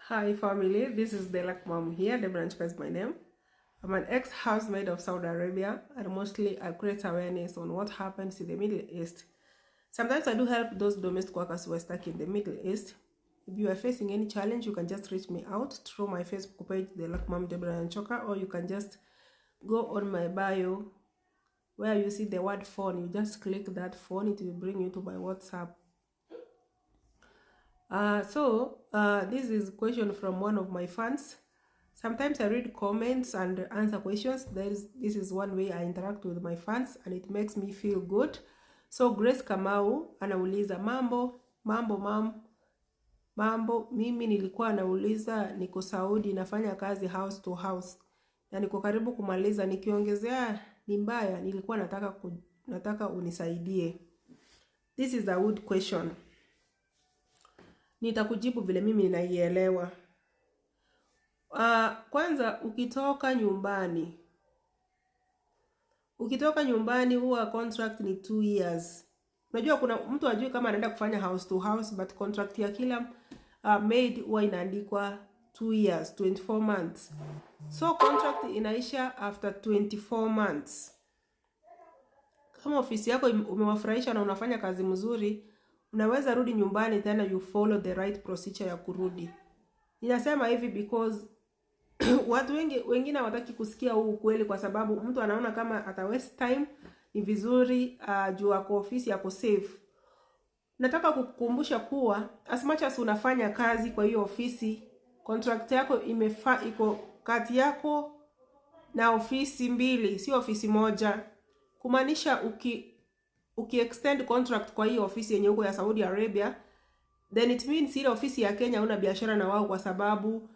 Hi family, this is Delak Mom here. Debranchka is my name. I'm an ex-housemaid of Saudi Arabia, and mostly I create awareness on what happens in the Middle East. Sometimes I do help those domestic workers who are stuck in the Middle East. If you are facing any challenge, you can just reach me out through my Facebook page, Delak Mom Debranchka, or you can just go on my bio where you see the word phone. You just click that phone, it will bring you to my WhatsApp. This is a question from one of my fans. Sometimes I read comments and answer questions. This is one way I interact with my fans and it makes me feel good. So Grace Kamau anauliza mambo mam. Mimi nilikuwa nauliza, niko Saudi nafanya kazi house to house na niko karibu kumaliza, nikiongezea ni mbaya, nilikuwa nataka unisaidie. This is a good question. Nitakujibu vile mimi ninaielewa. Kwanza ukitoka nyumbani huwa contract ni 2 years. Unajua kuna mtu ajui kama anaenda kufanya house to house, but contract ya kila maid huwa inaandikwa 2 years, 24 months. So contract inaisha after 24 months. Kama ofisi yako umewafurahisha na unafanya kazi mzuri, unaweza rudi nyumbani tena, you follow the right procedure ya kurudi. Ninasema hivi because watu wengine hawataki kusikia huu ukweli, kwa sababu mtu anaona kama ata waste time. Ni vizuri juu ako ofisi yako safe. Nataka kukukumbusha kuwa as much as unafanya kazi kwa hiyo ofisi, contract yako iko kati yako na ofisi mbili, si ofisi moja. Kumaanisha uki extend contract kwa hiyo ofisi yenye uko ya Saudi Arabia, then it means ile ofisi ya Kenya una biashara na wao, kwa sababu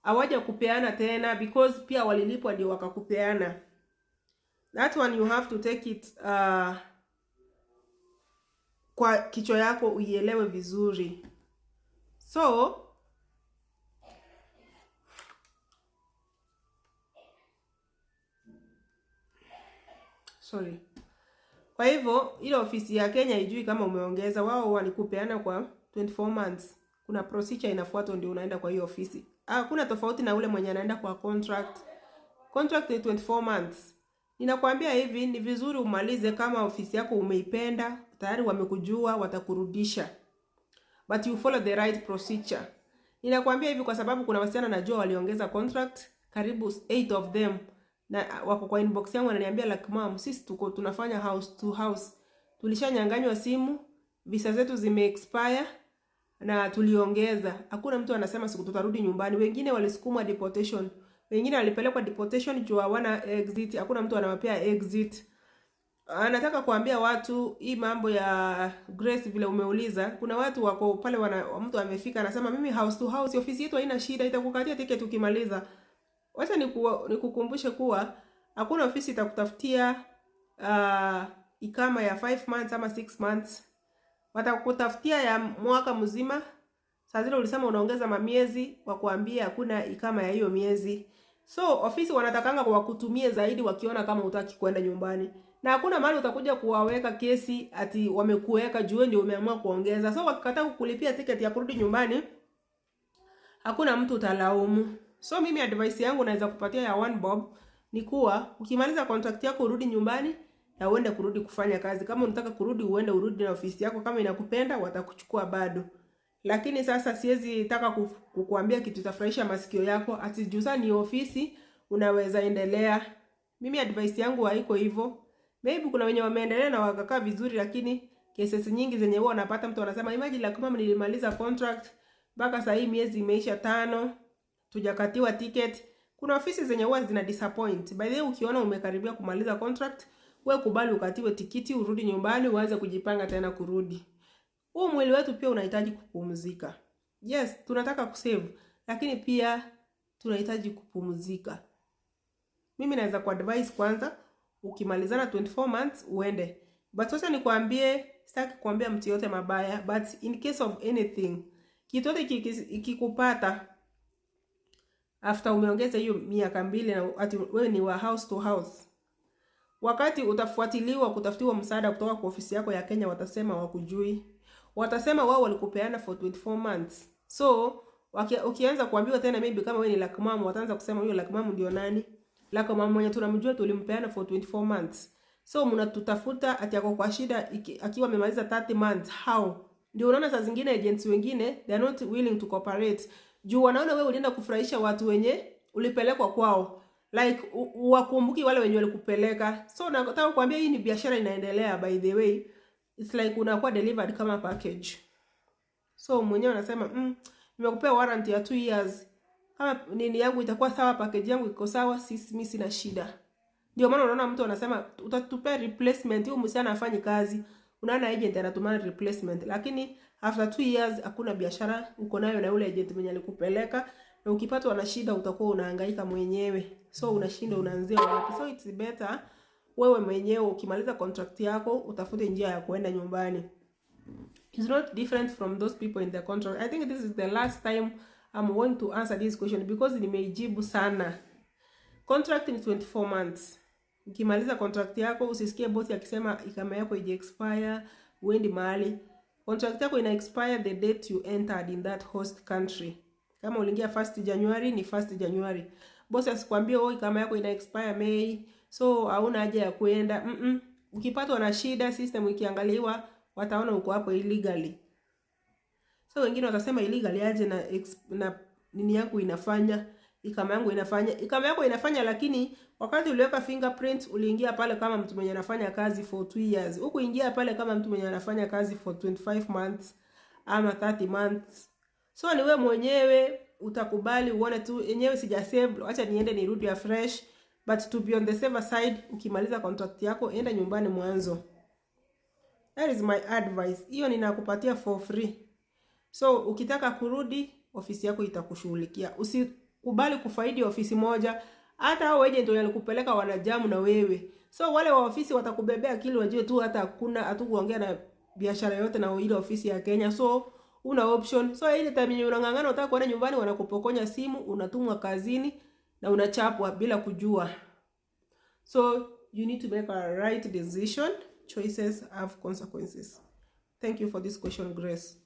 hawaja kupeana tena, because pia walilipwa ndio wakakupeana. That one you have to take it kwa kichwa yako uielewe vizuri. So kwa hivyo ile ofisi ya Kenya ijui kama umeongeza, wao walikupeana kwa 24 months. Kuna procedure inafuatwa ndio unaenda kwa hiyo ofisi. Kuna tofauti na ule mwenye anaenda kwa contract. Contract ni 24 months. Ninakwambia hivi, ni vizuri umalize kama ofisi yako umeipenda, tayari wamekujua, watakurudisha. But you follow the right procedure. Ninakwambia hivi kwa sababu kuna wasichana najua waliongeza contract, karibu 8 of them. Na wako kwa inbox yangu wananiambia like mom, sisi tunafanya house to house. Tulishanyanganywa simu, visa zetu zime expire na tuliongeza. Hakuna mtu anasema siku tutarudi nyumbani. Wengine walisukumwa deportation. Wengine walipelekwa deportation juu hawana exit. Hakuna mtu anawapea exit. Nataka kuambia watu hii mambo ya Grace vile umeuliza. Kuna watu wako pale mtu amefika anasema mimi house to house, ofisi yetu haina shida, itakukatia ticket ukimaliza. Wacha nikukumbushe kuwa hakuna ofisi itakutafutia ikama ya 5 months ama 6 months. Watakutafutia ya mwaka mzima. Saa zile ulisema unaongeza mamiezi, wakuambia hakuna ikama ya hiyo miezi. So ofisi wanatakanga kwa kutumie zaidi wakiona kama hutaki kwenda nyumbani. Na hakuna mahali utakuja kuwaweka kesi ati wamekuweka juu ndio umeamua kuongeza. So wakikataa kukulipia ticket ya kurudi nyumbani, hakuna mtu utalaumu. So mimi advice yangu naweza kupatia ya 1 bob ni kuwa ukimaliza contract yako urudi nyumbani na uende kurudi kufanya kazi. Kama unataka kurudi urudi na ofisi yako, kama inakupenda watakuchukua bado. Lakini sasa siwezi taka kukuambia kitu tafurahisha masikio yako ati juza ni ofisi unaweza endelea. Mimi advice yangu haiko hivyo. Maybe kuna wenye wameendelea na wakakaa vizuri, lakini cases nyingi zenye huwa wanapata mtu anasema imagine like mama nilimaliza contract mpaka sasa hii miezi imeisha 5 tujakatiwa ticket. Kuna ofisi zenye huwa zina disappoint. By the way, ukiona umekaribia kumaliza contract, wewe kubali ukatiwe tikiti, urudi nyumbani, uanze kujipanga tena kurudi. Huu mwili wetu pia unahitaji kupumzika. Yes, tunataka kusave, lakini pia tunahitaji kupumzika. Mimi naweza kuadvise kwanza ukimalizana 24 months uende. But sasa nikwambie, sitaki kuambia mtu yote mabaya, but in case of anything, kitu yote ikikupata after umeongeza hiyo miaka 2 na ati wewe ni wa house to house, wakati utafuatiliwa kutafutiwa msaada kutoka kwa ofisi yako ya Kenya, watasema wakujui. Watasema wao walikupeana for 24 months. So Ukianza kuambiwa tena maybe kama wewe ni lucky mom, wataanza kusema huyo lucky mom ndio nani? Lucky mom mwenye tunamjua tulimpeana for 24 months. So mnatutafuta ati yako kwa shida akiwa amemaliza 30 months. How? Ndio unaona saa zingine agents wengine they are not willing to cooperate. Juu wanaona wewe ulienda kufurahisha watu wenye ulipelekwa kwao. Like wakumbuki wale wenye walikupeleka. So nataka kuambia hii ni biashara inaendelea by the way. It's like unakuwa delivered kama package. So mwenyewe anasema nimekupea warranty ya 2 years. Kama nini yangu itakuwa sawa, package yangu iko sawa, mimi sina shida. Ndio maana unaona mtu anasema utatupea replacement, huyu msichana afanye kazi. Unaona agent anatumana replacement, lakini after 2 years hakuna biashara uko nayo na yule agent mwenye alikupeleka, na ukipatwa na shida utakuwa unahangaika mwenyewe. So unashinda unaanzia wapi? So it's better wewe mwenyewe ukimaliza contract yako utafute njia ya kuenda nyumbani. It's not different from those people in the contract. I think this is the last time I'm going to answer this question because nimeijibu sana. Contract ni 24 months. Ukimaliza contract yako usisikie boss akisema ikama yako ije expire uendi mahali. Contract yako ina expire the date you entered in that host country. Kama uliingia 1st January ni 1st January. Boss asikwambie ikama yako ina expire May, so hauna haja ya kuenda. Ukipatwa na shida, system ikiangaliwa wataona uko hapo illegally. So wengine watasema illegally aje na nini yangu inafanya, ikama yangu inafanya. Ikama yako inafanya, lakini wakati uliweka fingerprint uliingia pale kama mtu mwenye anafanya kazi for 2 years. Huko ingia pale kama mtu mwenye anafanya kazi for 25 months ama 30 months. So ni wewe mwenyewe utakubali uone tu yenyewe sija save, acha niende nirudi afresh. But to be on the safer side, ukimaliza contract yako enda nyumbani mwanzo. That is my advice. Hiyo ninakupatia for free. So ukitaka kurudi, ofisi yako itakushughulikia. Usikubali kufaidi ofisi moja. Hata hao agent ndio walikupeleka wanajamu na wewe. So wale wa ofisi watakubebea akili wajue tu hata hatukuongea na biashara yote na ile ofisi ya Kenya. So una option. So ile time unangangana unataka kwenda nyumbani wanakupokonya simu, unatumwa kazini na unachapwa bila kujua. So you need to make a right decision. Choices have consequences. Thank you for this question, Grace.